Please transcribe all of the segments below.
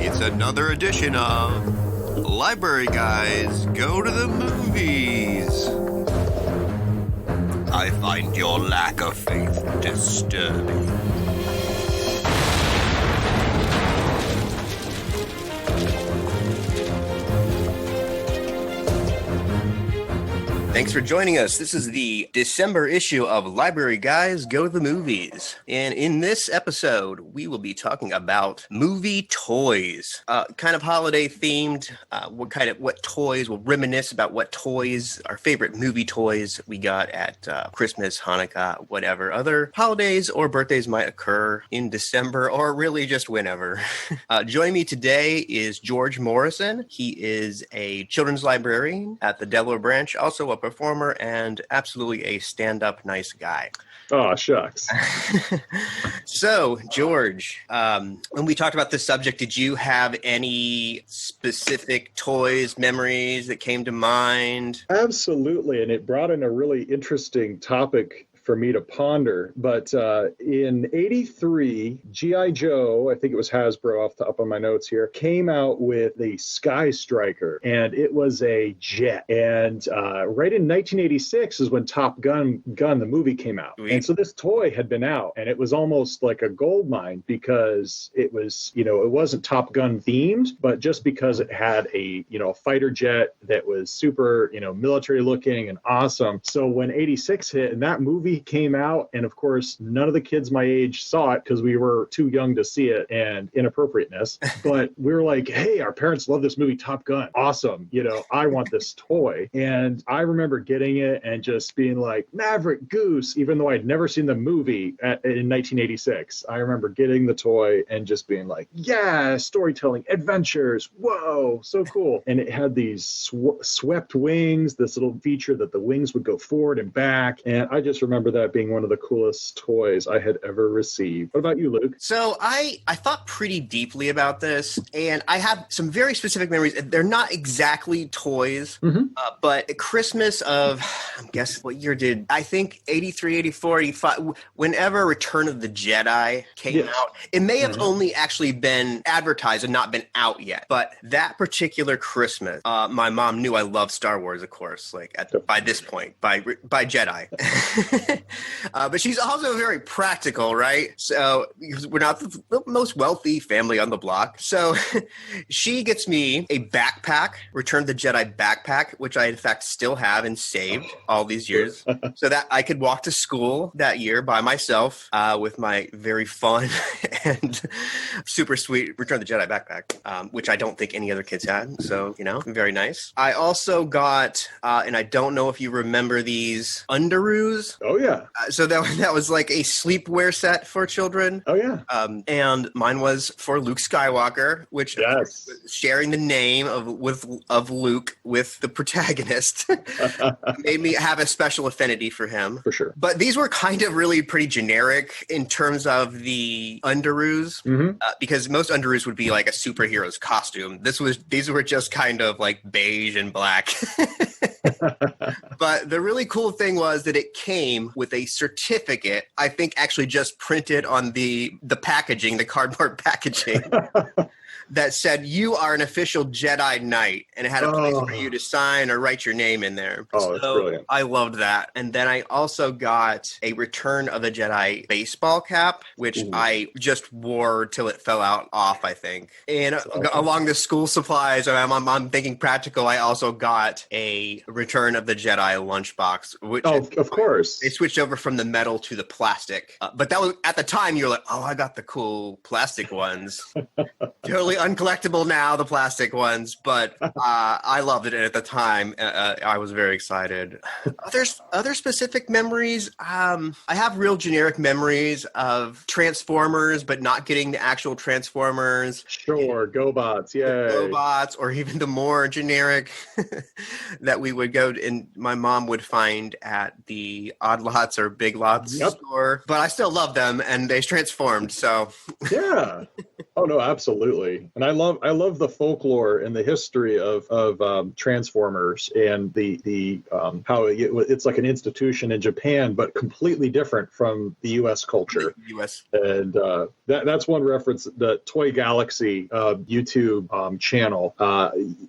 It's another edition of Library Guys Go to the Movies. I find your lack of faith disturbing. Thanks for joining us. This is the December issue of Library Guys Go to the Movies. And in this episode, we will be talking about movie toys. Kind of holiday themed. What toys, we'll reminisce about what toys, our favorite movie toys we got at Christmas, Hanukkah, whatever other holidays or birthdays might occur in December or really just whenever. Joining me today is George Morrison. He is a children's librarian at the Delaware branch, also a performer and absolutely a stand-up nice guy. Oh, shucks. So, George, when we talked about this subject, did you have any specific toys, memories that came to mind? Absolutely, and it brought in a really interesting topic for me to ponder. But in '83, G.I. Joe, I think it was Hasbro up on my notes here, came out with the Sky Striker, and it was a jet. And right in 1986 is when Top Gun, the movie, came out. Sweet. And so this toy had been out, and it was almost like a gold mine because it was, it wasn't Top Gun themed, but just because it had a, fighter jet that was super, military looking and awesome. So when '86 hit and that movie came out, and of course none of the kids my age saw it because we were too young to see it and inappropriateness, but we were like, hey, our parents love this movie Top Gun, awesome, I want this toy. And I remember getting it and just being like, Maverick, Goose, even though I'd never seen the movie in 1986. I remember getting the toy and just being like, yeah, storytelling, adventures, whoa, so cool. And it had these swept wings, this little feature that the wings would go forward and back, and I just remember that being one of the coolest toys I had ever received. What about you, Luke? So I thought pretty deeply about this, and I have some very specific memories. They're not exactly toys, but at Christmas of, I guess, what year did, I think 83, 84, 85, whenever Return of the Jedi came out, it may have only actually been advertised and not been out yet. But that particular Christmas, my mom knew I loved Star Wars, of course, by this point, by Jedi. But she's also very practical, right? So we're not the most wealthy family on the block. So she gets me a backpack, Return of the Jedi backpack, which I in fact still have and saved all these years, so that I could walk to school that year by myself with my very fun and super sweet Return of the Jedi backpack, which I don't think any other kids had. So, very nice. I also got, and I don't know if you remember these, underoos. Oh, yeah. So that was like a sleepwear set for children. Oh, yeah. And mine was for Luke Skywalker, which sharing the name of Luke with the protagonist made me have a special affinity for him. For sure. But these were kind of really pretty generic in terms of the underoos, because most underoos would be like a superhero's costume. These were just kind of like beige and black. But the really cool thing was that it came with a certificate, I think actually just printed on the packaging, the cardboard packaging, that said, you are an official Jedi Knight, and it had a place for you to sign or write your name in there. Oh, that's brilliant. I loved that. And then I also got a Return of the Jedi baseball cap, which I just wore till it fell off, I think. And along the school supplies, I'm thinking practical, I also got a Return of the Jedi lunchbox. Which of course. They switched over from the metal to the plastic. But that was, at the time, you were like, oh, I got the cool plastic ones. Totally uncollectible now, the plastic ones, but I loved it, and at the time I was very excited. Other specific memories, I have real generic memories of Transformers, but not getting the actual Transformers. Sure, GoBots, yay. GoBots, or even the more generic that we would go to, and my mom would find at the Odd Lots or Big Lots store, but I still love them, and they transformed, so. Yeah. Oh, no, absolutely. And I love the folklore and the history of Transformers and the how it's like an institution in Japan, but completely different from the U.S. culture. U.S. And That's one reference. The Toy Galaxy YouTube channel.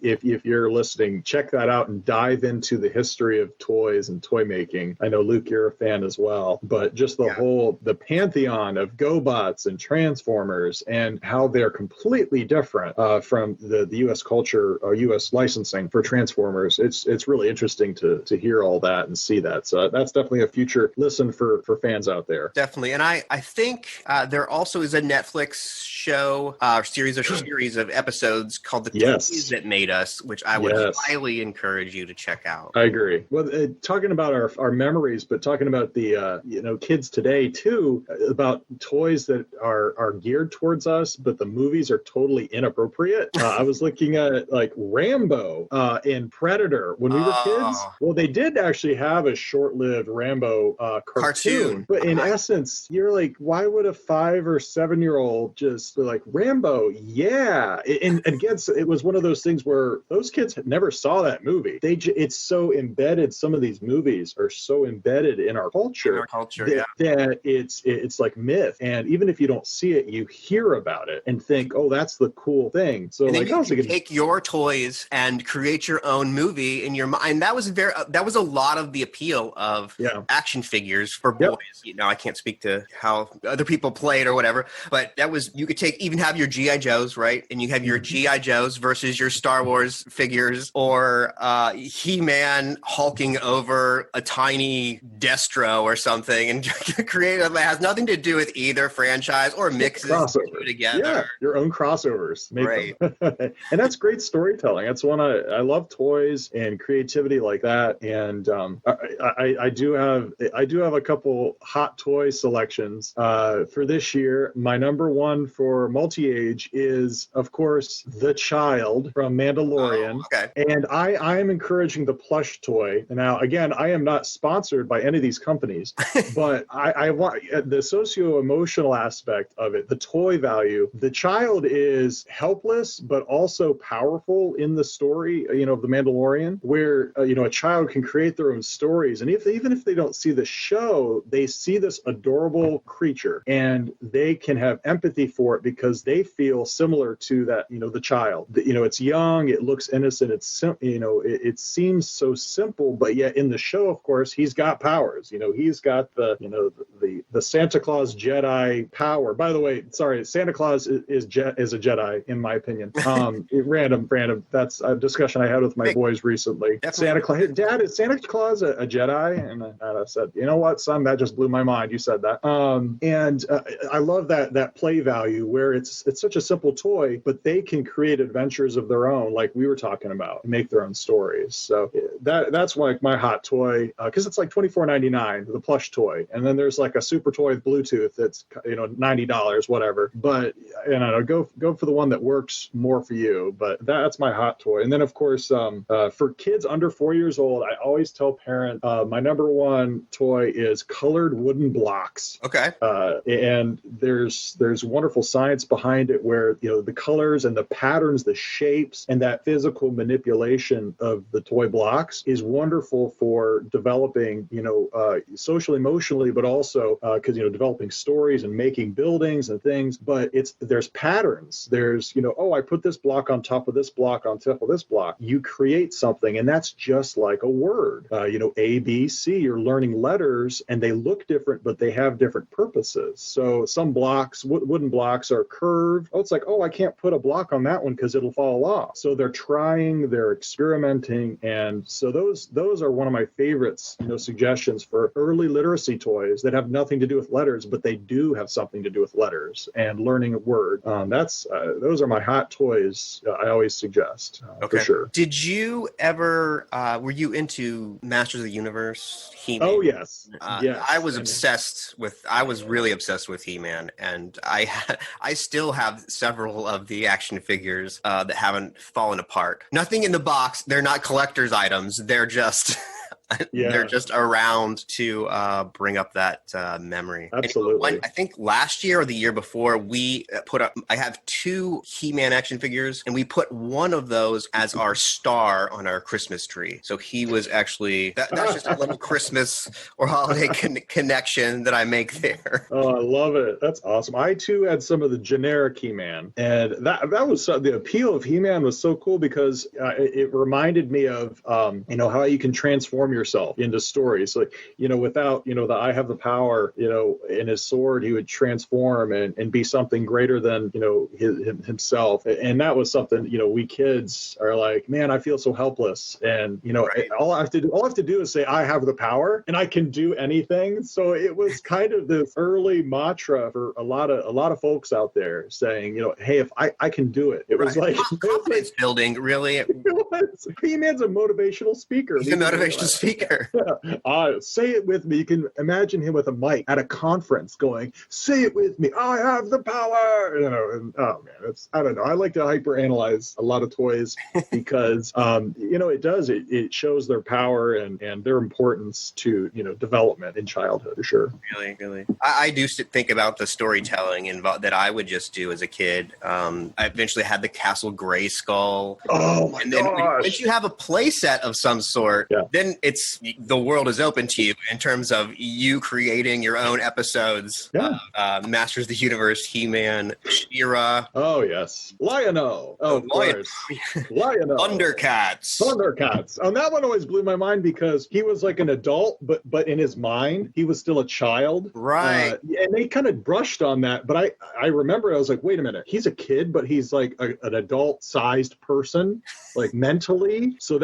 If you're listening, check that out and dive into the history of toys and toy making. I know Luke, you're a fan as well, but just the pantheon of GoBots and Transformers and how they're completely different from the U.S. culture or U.S. licensing for Transformers. It's really interesting to hear all that and see that. So that's definitely a future listen for fans out there. Definitely. And I think there also is a Netflix show series of episodes called The Toys That Made Us, which I would highly encourage you to check out. I agree. Well, talking about our memories, but talking about the kids today too, about toys that are geared towards us, but the movies are totally inappropriate. I was looking at like Rambo and Predator when we were kids. Well, they did actually have a short-lived Rambo cartoon, but in essence, you're like, why would a 5 or 7-year-old just be like, Rambo? Yeah. And again, it was one of those things where those kids never saw that movie. It's so embedded. Some of these movies are so embedded in our culture, that it's like myth. And even if you don't see it, you hear about it and think, oh, that's the cool thing. So like, you can take your toys and create your own movie in your mind. That was a lot of the appeal of action figures for boys. I can't speak to how other people played or whatever, but you could even have your G.I. Joes, right? And you have your G.I. Joes versus your Star Wars figures, or HeMan hulking over a tiny Destro or something, and create that has nothing to do with either franchise or mixes together. Yeah, your own crossovers. And that's great storytelling. That's one I love, toys and creativity like that. And I do have a couple hot toy selections for this year. My number one for multi-age is, of course, The Child from Mandalorian. And I am encouraging the plush toy. Now, again, I am not sponsored by any of these companies, but I want the socio-emotional aspect of it, the toy value. The child is helpless, but also powerful in the story, of the Mandalorian, where, a child can create their own stories. And even if they don't see the show, they see this adorable creature and they can have empathy for it because they feel similar to that, the child. It's young, it looks innocent, it seems so simple, but yet in the show, of course, he's got powers. He's got the Santa Claus Jedi power. By the way, sorry, Santa Claus is a Jedi, in my opinion. Random. That's a discussion I had with my boys recently. Santa Claus, Dad, is Santa Claus a Jedi? And I said, you know what, son, that just blew my mind. You said that. And I love that play value where it's such a simple toy, but they can create adventures of their own, like we were talking about, and make their own stories. So that's like my hot toy, because it's like $24.99, the plush toy, and then there's like a super toy with Bluetooth that's $90, whatever. But go for the one that works more for you. But that's my hot toy. And then of course, for kids under 4 years old, I always tell parents my number one toy is colored wooden blocks. And there's wonderful science behind it where the colors and the patterns, the shapes, and that physical manipulation of the toy blocks is wonderful for developing social emotionally, but also because developing stories and making buildings and things. But there's patterns. There's I put this block on top of this block on top of this block. You create something, and that's just like a word. A, B, C. You're learning letters, and they look different, but they have different purposes. So some blocks, wooden blocks, are curved. It's like, I can't put a block on that one because it'll fall off. So they're trying, they're experimenting, and so those are one of my favorites. Suggestions for early literacy toys that have nothing to do with letters, but they do have something to do with letters and learning a word. Those are my hot toys. I always suggest for sure. Did you ever? Were you into Masters of the Universe? He-Man? Oh yes. Yes. I was really obsessed with He-Man, and I still have several of the action figures that haven't fallen apart. Nothing in the box. They're not collector's items. They're just They're just around to bring up that memory. Absolutely. I think last year or the year before, we put up, I have 2 HeMan action figures, and we put one of those as our star on our Christmas tree. So he was actually, that's just a little Christmas or holiday connection that I make there. Oh, I love it. That's awesome. I too had some of the generic He-Man, and that was the appeal of He-Man was so cool because it reminded me of how you can transform yourself into stories. Like, without the I have the power, in his sword, he would transform and be something greater than himself. And that was something we kids are like, man, I feel so helpless. And Right. all I have to do is say I have the power and I can do anything. So it was kind of this early mantra for a lot of folks out there saying, hey, if I can do it. It was like confidence building, really. He-Man's a motivational speaker. He's a motivational speaker. Say it with me. You can imagine him with a mic at a conference going, say it with me. I have the power. And, oh man, I don't know. I like to hyperanalyze a lot of toys because, it does. It shows their power and their importance to, development in childhood, for sure. Really, really. I do think about the storytelling that I would just do as a kid. I eventually had the Castle Grayskull. Oh my gosh. Then once you have a play set of some sort, then the world is open to you in terms of you creating your own episodes. Masters of the Universe, He-Man, She-Ra. Oh yes, Lion-O. Oh, of course. Lion-O. Thundercats. And that one always blew my mind because he was like an adult, but in his mind he was still a child. Right. And they kind of brushed on that, but I remember I was like, wait a minute, he's a kid, but he's like an adult-sized person, like mentally. So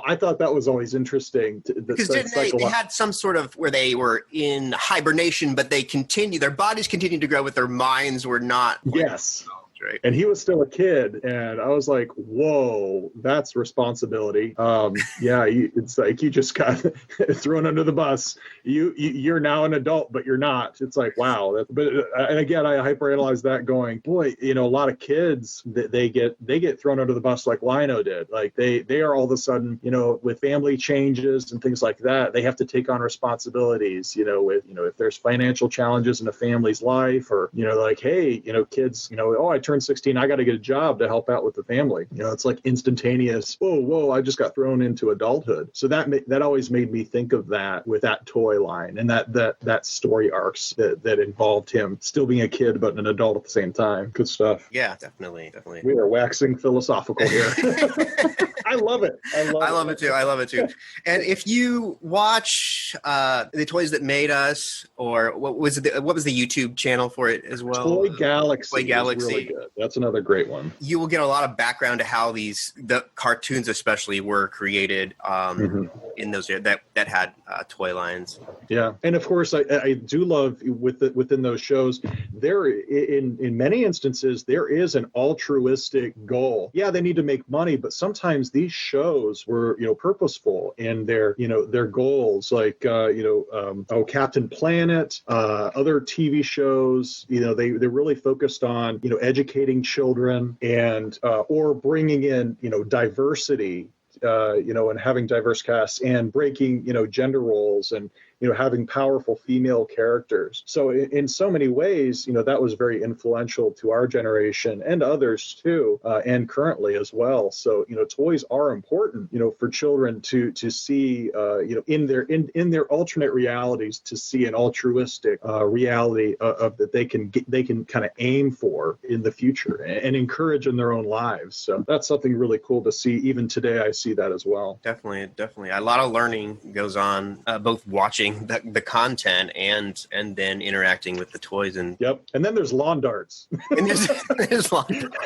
I thought that was always interesting. Because they had some sort of where they were in hibernation, but their bodies continued to grow, but their minds were not. Yes. Right. And he was still a kid, and I was like, "Whoa, that's responsibility." It's like you just got thrown under the bus. You're now an adult, but you're not. It's like, wow. And again, I hyperanalyze that, going, boy, a lot of kids they get thrown under the bus like Lion-O did. Like they are all of a sudden, with family changes and things like that, they have to take on responsibilities. If there's financial challenges in a family's life, or like, hey, kids, I turned 16, I got to get a job to help out with the family. It's like instantaneous. Whoa, I just got thrown into adulthood. So that always made me think of that with that toy line and that story arcs that involved him still being a kid but an adult at the same time. Good stuff. Yeah, definitely. We are waxing philosophical here. I love it. I love it too. And if you watch The Toys That Made Us, or what was the YouTube channel for it as well? Toy Galaxy. Toy Galaxy. Really good. That's another great one. You will get a lot of background to how the cartoons especially were created in those that had toy lines. Yeah, and of course I do love within those shows there in many instances there is an altruistic goal. Yeah, they need to make money, but sometimes these shows were purposeful in their their goals, like Captain Planet, other TV shows. They really focused on educating children and or bringing in diversity, and having diverse casts and breaking gender roles and having powerful female characters. So in so many ways, that was very influential to our generation and others too, and currently as well. So, toys are important, for children to see, in their alternate realities, to see an altruistic reality of that they can kind of aim for in the future and encourage in their own lives. So that's something really cool to see. Even today, I see that as well. Definitely. A lot of learning goes on, both watching the content and then interacting with the toys. And then there's lawn darts. And there's lawn darts.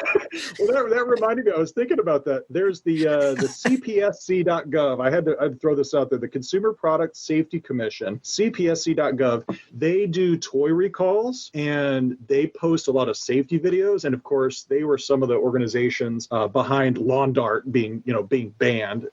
Well, that reminded me. I was thinking about that. There's the CPSC.gov. I had to throw this out there. The Consumer Product Safety Commission, CPSC.gov. They do toy recalls and they post a lot of safety videos. And of course, they were some of the organizations behind lawn dart being banned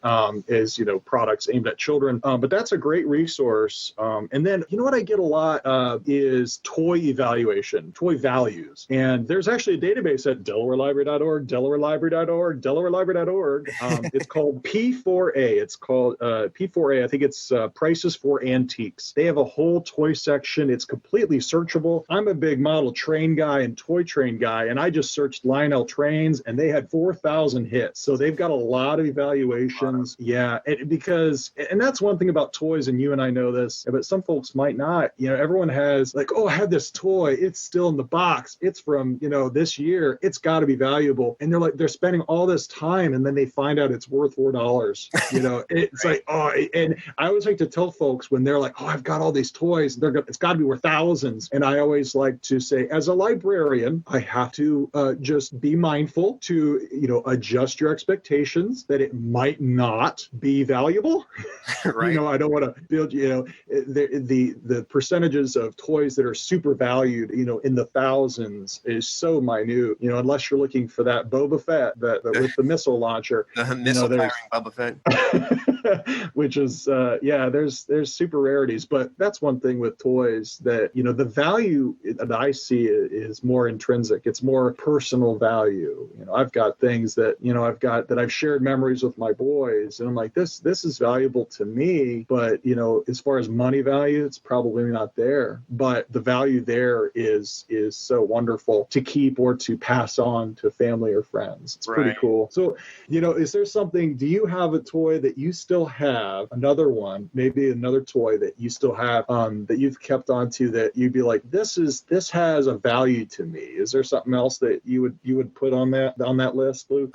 as products aimed at children. But that's a great resource. And then, what I get a lot is toy evaluation, toy values. And there's actually a database at DelawareLibrary.com delaware.org, delawarelibrary.org, delawarelibrary.org. It's called P4A. It's called P4A. I think it's Prices for Antiques. They have a whole toy section. It's completely searchable. I'm a big model train guy and toy train guy, and I just searched Lionel trains, and they had 4,000 hits. So they've got a lot of evaluations. Yeah, and that's one thing about toys, and you and I know this, but some folks might not. Everyone has like, oh, I have this toy. It's still in the box. It's from, this year. It's got to be valuable. And they're spending all this time, and then they find out it's worth $4. It's like, oh, and I always like to tell folks when they're like, oh, I've got all these toys, it's got to be worth thousands. And I always like to say, as a librarian, I have to just be mindful to, adjust your expectations that it might not be valuable. Right. I don't want to build, the percentages of toys that are super valued, in the thousands is so minute, unless you're looking for that Boba Fett that with the missile launcher. Missile firing Boba Fett. Which is, there's super rarities, but that's one thing with toys that, the value that I see is more intrinsic. It's more personal value. I've got things that, I've shared memories with my boys, and I'm like, this is valuable to me, but, as far as money value, it's probably not there. But the value there is so wonderful to keep or to pass on to family or friends. It's pretty cool. So, is there something, do you have a toy that you still have, another one, maybe another toy that you still have that you've kept onto that you'd be like, this has a value to me? Is there something else that you would put on that list, Luke?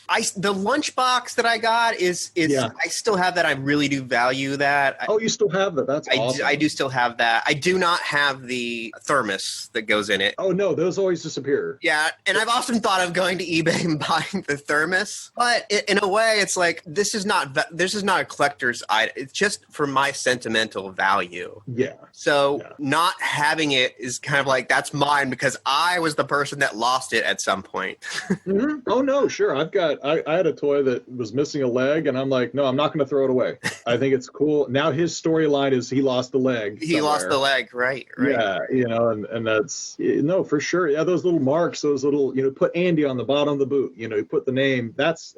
The lunchbox that I got is I still have that. I really do value that. Oh, you still have that? That's awesome. I do still have that. I do not have the thermos that goes in it. Oh no, those always disappear. Yeah, and I've often thought of going to eBay and buying the thermos, but in a way, it's like this is not a collector's item. It's just for my sentimental value. Yeah. So not having it is kind of like that's mine because I was the person that lost it at some point. Mm-hmm. Oh no, sure. I had a toy that was missing a leg, and I'm like, no, I'm not going to throw it away. I think it's cool. Now his storyline is he lost the leg. He lost the leg, right? Yeah, and that's no, for sure. Yeah, those little marks, those little, put Andy on the bottom of the boot. You put the name. That's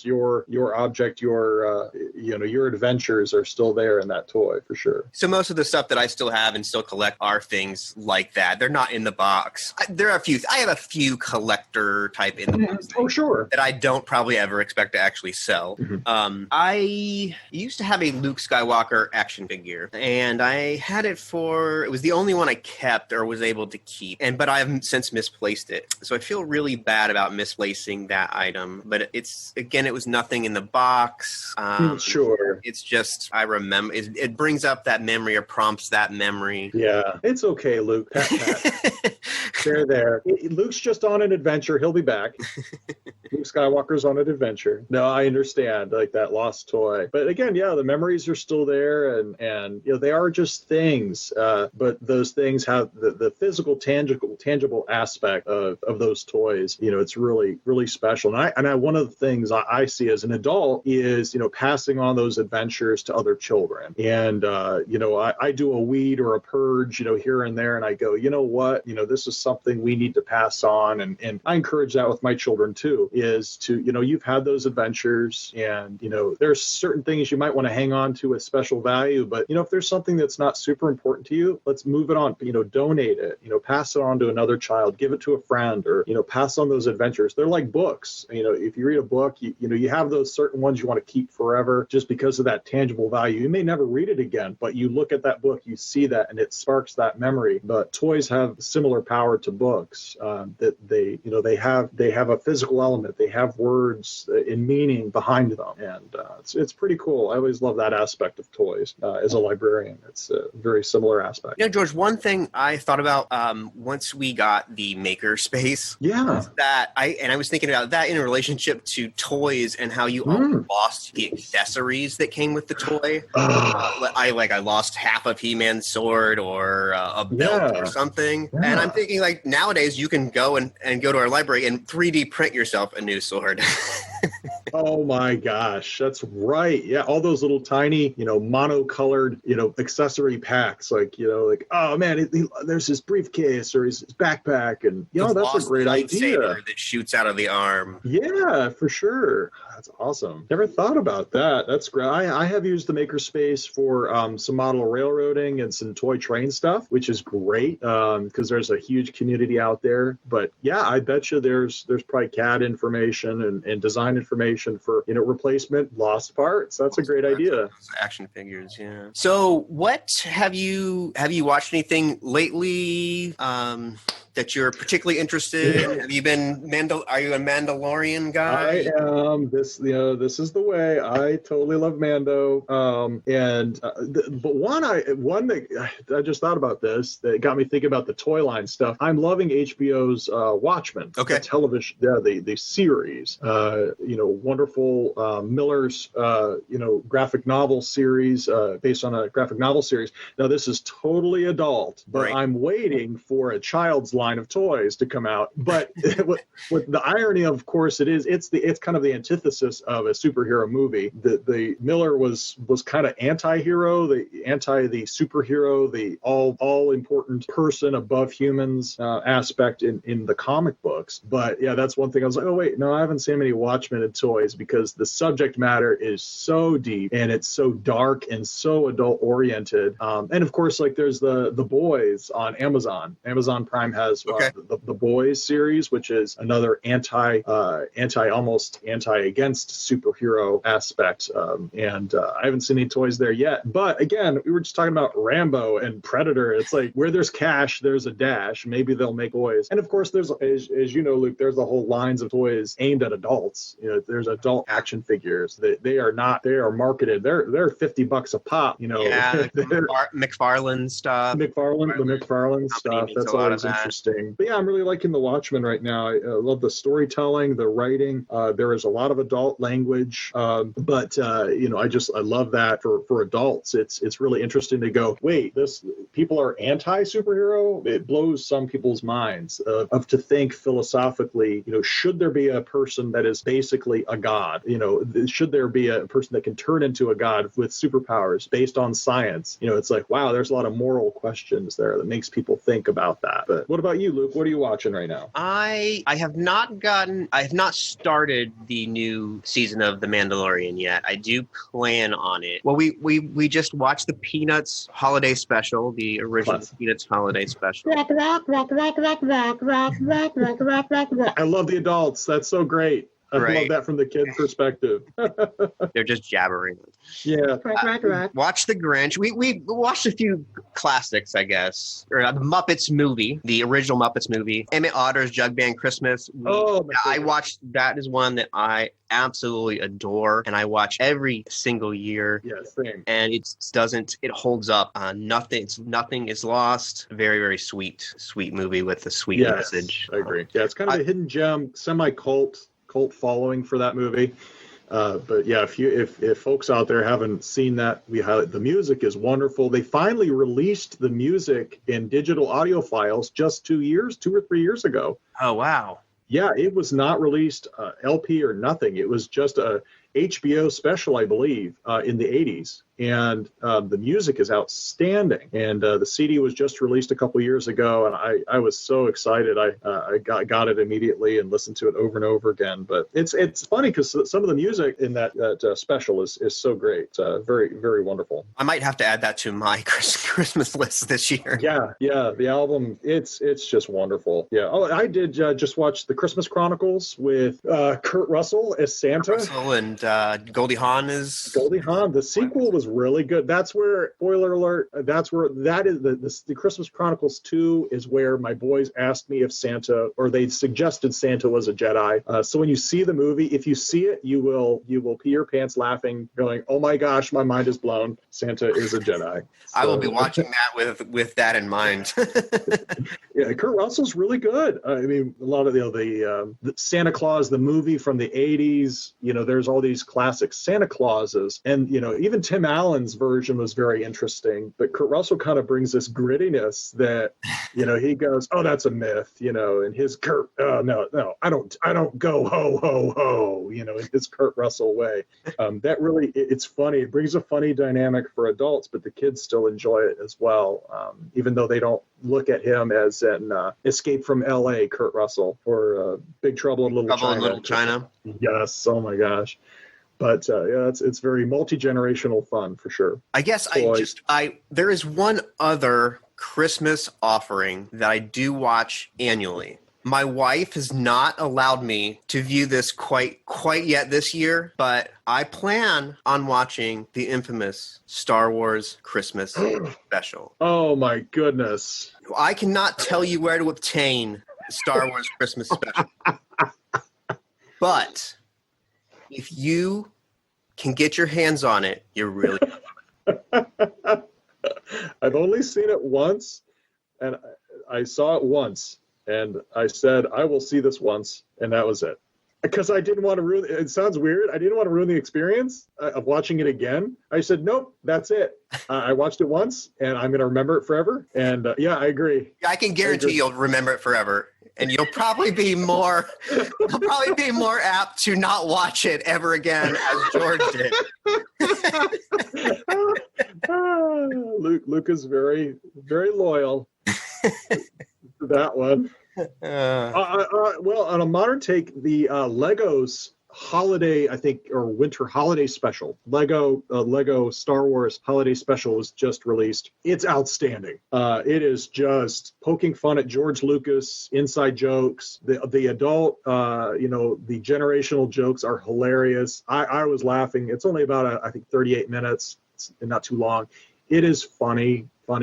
your object. Your adventures are still there in that toy for sure. So most of the stuff that I still have and still collect are things like that. They're not in the box. I have a few collector type in the box. Oh, sure. That I don't probably ever expect to actually sell. Mm-hmm. I used to have a Luke Skywalker action figure, and I had it it was the only one I kept or was able to keep, but I have since misplaced it. So I feel really bad about misplacing that item, but it was nothing in the box. Sure. It's just, I remember, it brings up that memory or prompts that memory. Yeah, it's okay, Luke. Pat. They're there. Luke's just on an adventure. He'll be back. Luke Skywalker's on an adventure. No, I understand, like that lost toy. But again, the memories are still there, and they are just things. But those things have the physical, tangible aspect of those toys. It's really, really special. And one of the things I see as an adult is, passing on those adventures to other children. And I do a weed or a purge, here and there, and I go, you know what, this is something we need to pass on, and I encourage that with my children too. Is to, you've had those adventures, and, there's certain things you might want to hang on to with special value, but, if there's something that's not super important to you, let's move it on, donate it, pass it on to another child, give it to a friend, or, pass on those adventures. They're like books. If you read a book, you have those certain ones you want to keep forever just because of that tangible value. You may never read it again, but you look at that book, you see that, and it sparks that memory. But toys have similar power to books, that they have a physical element. They have words and meaning behind them, and it's pretty cool. I always love that aspect of toys. As a librarian, it's a very similar aspect. George, one thing I thought about once we got the maker space, I was thinking about that in relationship to toys and how you lost the accessories that came with the toy. I lost half of HeMan's sword or a belt or something, and I'm thinking like nowadays you can go and go to our library and 3D print yourself a new sword. Oh my gosh, that's right. Yeah, all those little tiny, monocolored, accessory packs. Like, like, oh man, there's his briefcase or his backpack, and that's a great idea. That shoots out of the arm. Yeah, for sure. That's awesome. Never thought about that. That's great. I have used the makerspace for some model railroading and some toy train stuff, which is great because there's a huge community out there. But yeah, I bet you there's probably CAD information and design information for replacement lost parts. That's a great idea. Action figures, yeah. So, what have you watched anything lately that you're particularly interested in? Have you been are you a Mandalorian guy? I am. This is the way. I totally love Mando. But one that I just thought about this that got me thinking about the toy line stuff. I'm loving HBO's Watchmen. Okay. The television, the series. Wonderful Miller's graphic novel series based on a graphic novel series. Now this is totally adult, but right. I'm waiting for a child's line of toys to come out. But with the irony, of course, it's kind of the antithesis of a superhero movie. The Miller was kind of anti-hero, the superhero, the all important person above humans aspect in the comic books. But yeah, that's one thing I was like, oh wait, no, I haven't seen many Watchmen in toys because the subject matter is so deep and it's so dark and so adult oriented. And of course, like there's the Boys on Amazon. Amazon Prime has the Boys series, which is another almost anti-against superhero aspect. And I haven't seen any toys there yet. But again, we were just talking about Rambo and Predator. It's like where there's cash, there's a dash. Maybe they'll make toys. And of course, there's, as you know, Luke, there's the whole lines of toys aimed at adults. There's adult action figures. They are marketed. They're $50 a pop. Yeah, McFarlane stuff. The McFarlane stuff. That's always interesting. But yeah, I'm really liking the Watchmen right now. I love the storytelling, the writing. There is a lot of adult language, but I love that for adults. It's really interesting to go, wait, people are anti-superhero. It blows some people's minds to think philosophically. Should there be a person that is basically a god? Should there be a person that can turn into a god with superpowers based on science? It's like, wow, there's a lot of moral questions there that makes people think about that. But what about you, Luke? What are you watching right now? I have not started the new season of The Mandalorian yet. I do plan on it. Well, we just watched the Peanuts holiday special, the original Peanuts holiday special. I love the adults. That's so great. I love that from the kid perspective. They're just jabbering. Yeah. Watch The Grinch. We watched a few classics, I guess. Or the Muppets movie, the original Muppets movie. Emmett Otter's Jug Band Christmas. I watched, that is one that I absolutely adore, and I watch every single year. Yeah, same. And it holds up. Nothing is lost. Very, very sweet movie with a sweet message. I agree. Yeah, it's kind of a hidden gem, semi-cult following for that movie. But yeah, if folks out there haven't seen that, the music is wonderful. They finally released the music in digital audio files just 2 or 3 years ago. Oh, wow. Yeah, it was not released LP or nothing. It was just a HBO special, I believe, in the 80s. And the music is outstanding. And the CD was just released a couple years ago, and I was so excited. I got it immediately and listened to it over and over again. But it's funny because some of the music in that special is so great. Very, very wonderful. I might have to add that to my Christmas list this year. Yeah, the album, it's just wonderful. Yeah. Oh, I did just watch the Christmas Chronicles with Kurt Russell as Santa. Kurt Russell and Goldie Hawn is... Goldie Hawn. The sequel was really good. That's where, spoiler alert, that is the Christmas Chronicles 2 is where my boys asked me if Santa, or they suggested Santa was a Jedi. So when you see the movie, if you see it, you will pee your pants laughing, going, oh my gosh, my mind is blown. Santa is a Jedi. So, I will be watching that with that in mind. Yeah, Kurt Russell's really good. I mean, a lot of the Santa Claus, the movie from the 80s, there's all these these classic Santa Clauses. And, even Tim Allen's version was very interesting. But Kurt Russell kind of brings this grittiness that, he goes, oh, that's a myth, and his Kurt, no, I don't go ho, ho, ho, in his Kurt Russell way. That really, it's funny. It brings a funny dynamic for adults, but the kids still enjoy it as well, even though they don't look at him as an Escape from L.A. Kurt Russell or Big Trouble in Little China. Yes, oh my gosh. But it's very multi-generational fun for sure. I guess there is one other Christmas offering that I do watch annually. My wife has not allowed me to view this quite yet this year, but I plan on watching the infamous Star Wars Christmas special. Oh my goodness. I cannot tell you where to obtain the Star Wars Christmas special. But if you can get your hands on it, you're really I've only seen it once, and I saw it once. And I said, I will see this once, and that was it. Because I didn't want to ruin it. It sounds weird. I didn't want to ruin the experience of watching it again. I said, nope, that's it. I watched it once, and I'm going to remember it forever. And I agree. I can guarantee you'll remember it forever. And you'll probably be more apt to not watch it ever again, as George did. Luke is very, very loyal to that one. Well, on a modern take, the Lego's holiday, I think, or winter holiday special, Lego Star Wars holiday special was just released. It's outstanding. It is just poking fun at George Lucas, inside jokes. The adult, the generational jokes are hilarious. I was laughing. It's only about, I think, 38 minutes. It's not too long. It is funny. I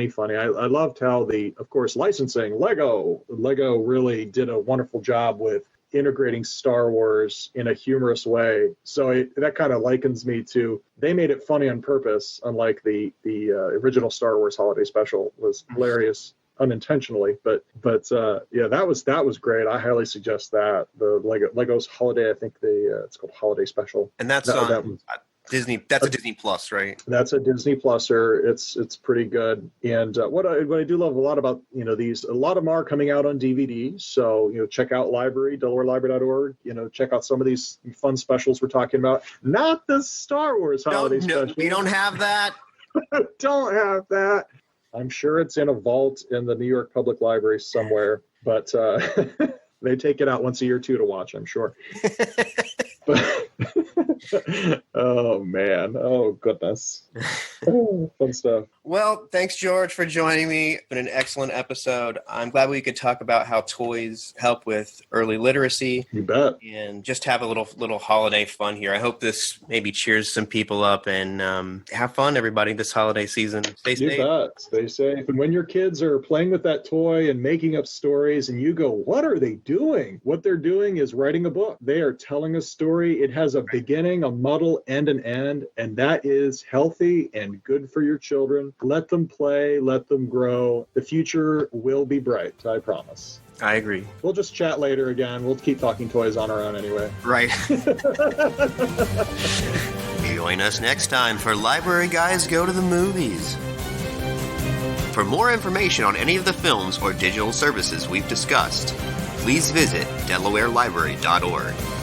loved how of course, licensing, Lego really did a wonderful job with integrating Star Wars in a humorous way. So that kind of likens me to, they made it funny on purpose, unlike the original Star Wars holiday special was hilarious unintentionally. But that was great. I highly suggest that. The Lego's holiday, I think it's called Holiday Special. And that's Disney. That's a Disney Plus, right? That's a Disney Pluser. It's pretty good. And what I do love a lot about these, a lot of them are coming out on DVD. So check out DelawareLibrary.org. Check out some of these fun specials we're talking about. Not the Star Wars holiday special. We don't have that. Don't have that. I'm sure it's in a vault in the New York Public Library somewhere. But they take it out once a year too to watch, I'm sure. Oh man, oh goodness. Fun stuff. Well, thanks George for joining me. It's been an excellent episode. I'm glad we could talk about how toys help with early literacy. You bet. And just have a little holiday fun here. I hope this maybe cheers some people up, and have fun, everybody, this holiday season. Stay safe. You bet. Stay safe. And when your kids are playing with that toy and making up stories and you go, what are they doing? What they're doing is writing a book. They are telling a story. It has a beginning, a muddle, and an end, and that is healthy and good for your children. Let them play, let them grow. The future will be bright, I promise. I agree. We'll just chat later again. We'll keep talking toys on our own anyway. Right. Join us next time for Library Guys Go to the Movies. For more information on any of the films or digital services we've discussed, please visit DelawareLibrary.org.